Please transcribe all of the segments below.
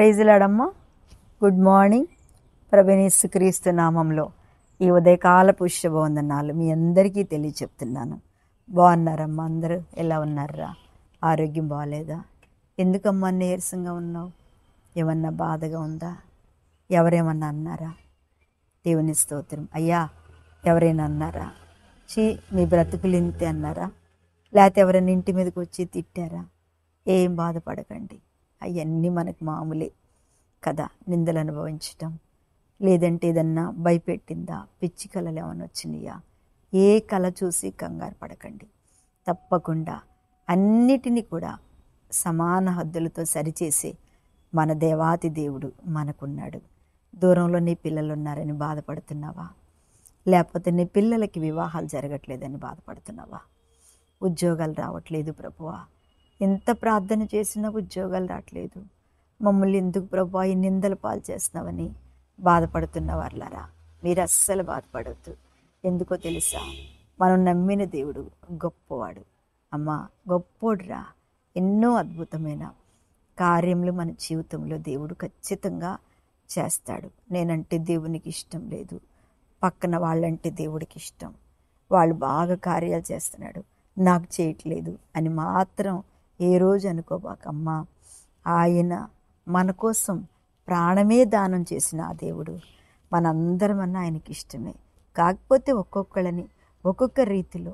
Praise లాడమ్మా. Good morning. ప్రభువైన యేసుక్రీస్తు నామంలో ఈ ఉదయకాలపు శుభవందనాలు మీ అందరికీ తెలియచెప్తున్నాను. బాగున్నారమ్మా? అందరూ ఎలా ఉన్నారా? ఆరోగ్యం బాగాలేదా? ఎందుకమ్మా నీరసంగా ఉన్నావు? ఏమన్నా బాధగా ఉందా? ఎవరేమన్నా అన్నారా? దేవుని స్తోత్రం. అయ్యా, ఎవరైనా అన్నారా? మీ బ్రతుకులు ఇంతే అన్నారా? లేకపోతే ఎవరైనా ఇంటి మీదకి వచ్చి తిట్టారా? ఏం బాధపడకండి, అవన్నీ మనకు మామూలే కదా. నిందలు అనుభవించటం, లేదంటే ఏదన్నా భయపెట్టిందా, పిచ్చి కళలు ఏమైనా వచ్చినాయా, ఏ కళ చూసి కంగారు పడకండి. తప్పకుండా అన్నిటినీ కూడా సమాన హద్దులతో సరిచేసే మన దేవాతి దేవుడు మనకున్నాడు. దూరంలో నీ పిల్లలు ఉన్నారని బాధపడుతున్నావా? లేకపోతే నీ పిల్లలకి వివాహాలు జరగట్లేదని బాధపడుతున్నావా? ఉద్యోగాలు రావట్లేదు ప్రభువా, ఎంత ప్రార్థన చేసినా ఉద్యోగాలు రావట్లేదు, మమ్మల్ని ఎందుకు ప్రభువా ఈ నిందల పాలు చేస్తున్నావని బాధపడుతున్న వాళ్ళారా, మీరు అస్సలు బాధపడవద్దు. ఎందుకో తెలుసా? మనం నమ్మిన దేవుడు గొప్పవాడు. అమ్మా, గొప్పోడురా. ఎన్నో అద్భుతమైన కార్యములు మన జీవితంలో దేవుడు ఖచ్చితంగా చేస్తాడు. నేనంటే దేవునికి ఇష్టం లేదు, పక్కన వాళ్ళంటే దేవుడికి ఇష్టం, వాళ్ళు బాగా కార్యాలు చేస్తున్నాడు, నాకు చేయట్లేదు అని మాత్రం ఏ రోజు అనుకోబాకమ్మా. ఆయన మన కోసం ప్రాణమే దానం చేసిన ఆ దేవుడు మనందరమన్నా ఆయనకి ఇష్టమే. కాకపోతే ఒక్కొక్కళ్ళని ఒక్కొక్క రీతిలో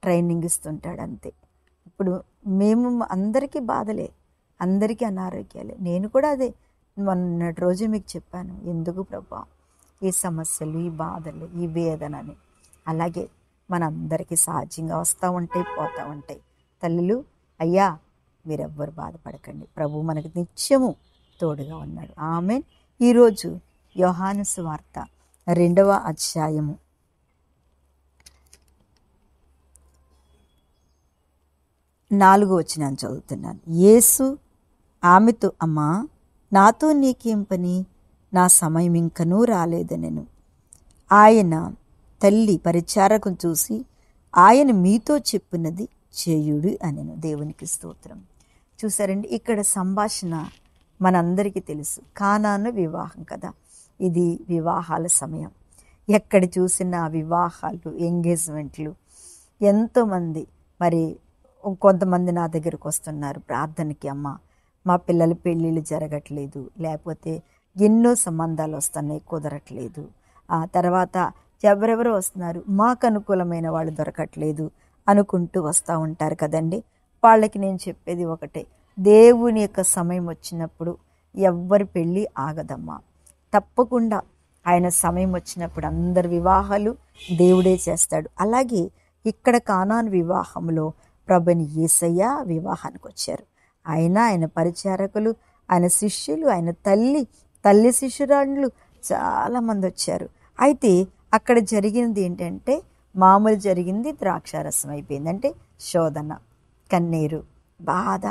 ట్రైనింగ్ ఇస్తుంటాడు అంతే. ఇప్పుడు మేము అందరికీ బాధలే, అందరికీ అనారోగ్యాలే. నేను కూడా అదే మొన్నటి రోజు మీకు చెప్పాను, ఎందుకు ప్రభా ఈ సమస్యలు, ఈ బాధలు, ఈ వేదనని. అలాగే మనందరికీ సహజంగా వస్తూ ఉంటాయి, పోతూ ఉంటాయి. తల్లులు, అయ్యా, మీరెవ్వరు బాధపడకండి, ప్రభు మనకు నిత్యము తోడుగా ఉన్నాడు. ఆమేన్. ఈరోజు యోహాను సువార్త 2వ అధ్యాయము 4వ వచనాన్ని చదువుతున్నాను. యేసు ఆమెతో, అమ్మా, నాతో నీకేం పని? నా సమయం ఇంకనూ రాలేదనెను. ఆయన తల్లి పరిచారకును చూసి, ఆయన మీతో చెప్పినది చేయుడు అనెను. దేవునికి స్తోత్రం. చూసారండి, ఇక్కడ సంభాషణ మనందరికీ తెలుసు. కానాను వివాహం కదా, ఇది వివాహాల సమయం. ఎక్కడ చూసినా వివాహాలు, ఎంగేజ్మెంట్లు. ఎంతోమంది, మరి కొంతమంది నా దగ్గరకు వస్తున్నారు ప్రార్థనకి, అమ్మ మా పిల్లల పెళ్ళిళ్ళు జరగట్లేదు, లేకపోతే ఎన్నో సంబంధాలు వస్తున్నాయి, కుదరట్లేదు. ఆ తర్వాత ఎవరెవరో వస్తున్నారు, మాకు అనుకూలమైన వాళ్ళు దొరకట్లేదు అనుకుంటూ వస్తూ ఉంటారు కదండి. వాళ్ళకి నేను చెప్పేది ఒకటే, దేవుని యొక్క సమయం వచ్చినప్పుడు ఎవ్వరి పెళ్ళి ఆగదమ్మా. తప్పకుండా ఆయన సమయం వచ్చినప్పుడు అందరి వివాహాలు దేవుడే చేస్తాడు. అలాగే ఇక్కడ కానాను వివాహంలో ప్రభుని యేసయ్య వివాహానికి వచ్చారు. ఆయన పరిచారకులు, ఆయన శిష్యులు, ఆయన తల్లి శిష్యురాళ్ళు చాలామంది వచ్చారు. అయితే అక్కడ జరిగినది ఏంటంటే, మామూలు జరిగింది ద్రాక్షారసం అయిపోయింది. అంటే శోధన, కన్నీరు, బాధ,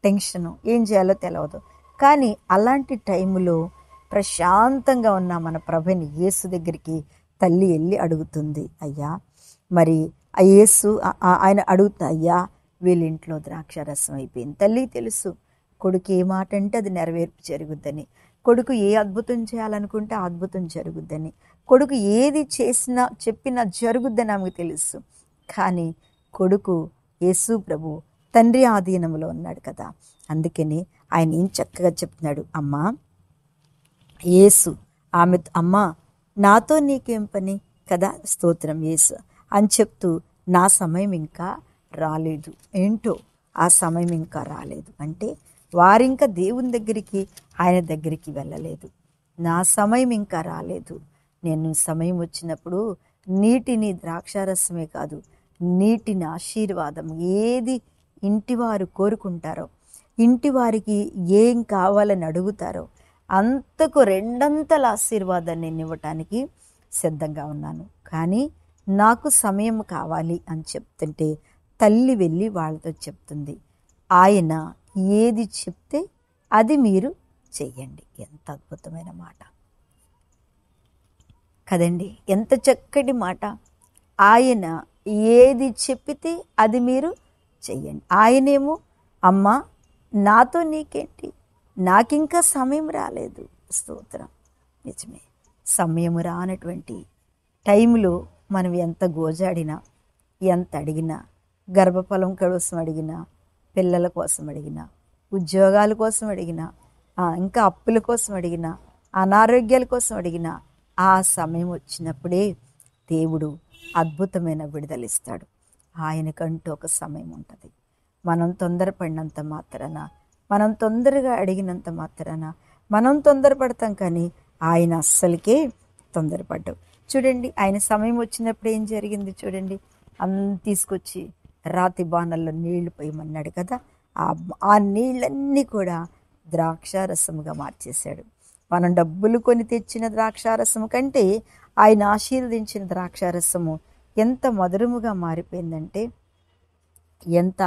టెన్షను, ఏం చేయాలో తెలియదు. కానీ అలాంటి టైంలో ప్రశాంతంగా ఉన్న మన ప్రభుని యేసు దగ్గరికి తల్లి వెళ్ళి అడుగుతుంది, అయ్యా, మరి ఆ యేసు ఆయన అడుగుతా, అయ్యా, వీళ్ళ ఇంట్లో ద్రాక్షారసం అయిపోయింది. తల్లికి తెలుసు, కొడుకు ఏ మాట అంటే అది నెరవేర్పు జరుగుద్దని, కొడుకు ఏ అద్భుతం చేయాలనుకుంటే ఆ అద్భుతం జరుగుద్దని, కొడుకు ఏది చేసినా చెప్పినా జరుగుద్దని ఆమెకు తెలుసు. కానీ కొడుకు యేసు ప్రభు తండ్రి ఆధీనంలో ఉన్నాడు కదా. అందుకని ఆయన ఏం చక్కగా చెప్తున్నాడు, అమ్మా, యేసు ఆమె, అమ్మా, నాతో నీకేం పని కదా, స్తోత్రం యేసు అని చెప్తూ, నా సమయం ఇంకా రాలేదు. ఏంటో ఆ సమయం ఇంకా రాలేదు అంటే వారింకా దేవుని దగ్గరికి, ఆయన దగ్గరికి వెళ్ళలేదు. నా సమయం ఇంకా రాలేదు. నేను సమయం వచ్చినప్పుడు నీటిని, ద్రాక్షారసమే కాదు, నీటిని, ఆశీర్వాదం, ఏది ఇంటివారు కోరుకుంటారో, ఇంటి వారికి ఏం కావాలని అడుగుతారో అంతకు 2 ఆశీర్వాదాన్ని నేను ఇవ్వటానికి సిద్ధంగా ఉన్నాను. కానీ నాకు సమయం కావాలి అని చెప్తుంటే తల్లి వెళ్ళి వాళ్ళతో చెప్తుంది, ఆయన ఏది చెప్తే అది మీరు చెయ్యండి. ఎంత అద్భుతమైన మాట కదండి, ఎంత చక్కటి మాట. ఆయన ఏది చెప్పితే అది మీరు చెయ్యండి. ఆయనేమో, అమ్మా, నాతో నీకేంటి, నాకింకా సమయం రాలేదు. స్తోత్రం. నిజమే, సమయం రానటువంటి టైంలో మనం ఎంత గోజాడినా, ఎంత అడిగినా, గర్భఫలం కోసం అడిగినా, పిల్లల కోసం అడిగినా, ఉద్యోగాల కోసం అడిగినా, ఇంకా అప్పుల కోసం అడిగినా, అనారోగ్యాల కోసం అడిగినా, ఆ సమయం వచ్చినప్పుడే దేవుడు అద్భుతమైన విడుదలిస్తాడు. ఆయనకంటూ ఒక సమయం ఉంటుంది. మనం తొందరపడినంత మాత్రాన, మనం తొందరగా అడిగినంత మాత్రాన మనం తొందరపడతాం, కానీ ఆయన అస్సలకే తొందరపడ్డావు. చూడండి, ఆయన సమయం వచ్చినప్పుడు ఏం జరిగింది చూడండి. తీసుకొచ్చి రాతి బాణల్లో నీళ్లు పోయమన్నాడు కదా. ఆ నీళ్ళన్నీ కూడా ద్రాక్షారసముగా మార్చేశాడు. మనం డబ్బులు కొని తెచ్చిన ద్రాక్షారసము కంటే ఆయన ఆశీర్వదించిన ద్రాక్షారసము ఎంత మధురముగా మారిపోయిందంటే, ఎంత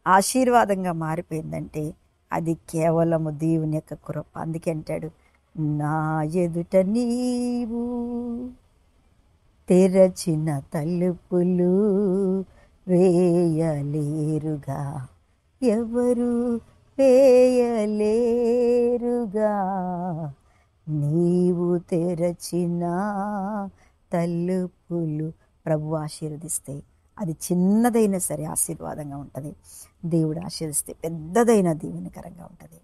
ఆశీర్వాదంగా మారిపోయిందంటే, అది కేవలము దేవుని యొక్క కృప. అందుకే అంటాడు, నా ఎదుట నీవు తెరచిన తలుపులు వేయలేరుగా, ఎవరు వేయలేరుగా, నీవు తెరచిన తలుపులు. ప్రభు ఆశీర్వదిస్తే అది చిన్నదైనా సరే ఆశీర్వాదంగా ఉంటుంది. దేవుడు ఆశీర్వదిస్తే పెద్దదైన దీవెనకరంగా ఉంటుంది.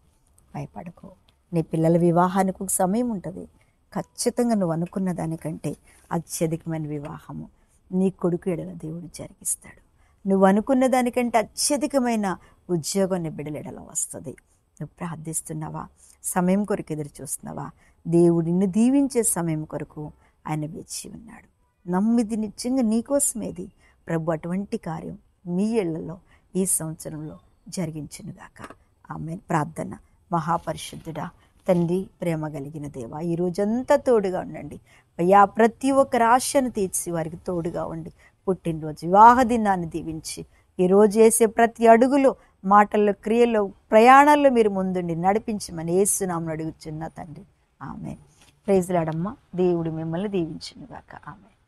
భయపడకు. నీ పిల్లల వివాహానికి ఒక సమయం ఉంటుంది. ఖచ్చితంగా నువ్వు అనుకున్న దానికంటే అత్యధికమైన వివాహము నీ కొడుకు ఎడల దేవుడు జరిగిస్తాడు. నువ్వు అనుకున్న దానికంటే అత్యధికమైన ఉద్యోగం నీ బిడ్డల ఎడల వస్తుంది. నువ్వు ప్రార్థిస్తున్నావా? సమయం కొరకు ఎదురు చూస్తున్నావా? దేవుడు నిన్ను దీవించే సమయం కొరకు ఆయన వేచి ఉన్నాడు. నమ్మిది నిజంగా నీకోసమేది. ప్రభు అటువంటి కార్యం మీ ఇళ్లలో ఈ సంవత్సరంలో జరిగించునుగాక. ఆమేన్. ప్రార్థన. మహాపరిశుద్ధుడా తండ్రి, ప్రేమ కలిగిన దేవా, ఈ రోజంతా తోడుగా ఉండండి అయ్యా. ప్రతి ఒక్కరి ఆశను తీర్చి వారికి తోడుగా ఉండి, పుట్టినరోజు వివాహ దినాన్ని దీవించి, ఈరోజు వేసే ప్రతి అడుగులో, మాటల్లో, క్రియల్లో, ప్రయాణాల్లో మీరు ముందుండి నడిపించమని యేసునామమున అడుగుచున్నా తండ్రి. ఆమేన్. ప్రైజ్ లార్డ్ అమ్మ. దేవుడు మిమ్మల్ని దీవించునుగాక. ఆమేన్.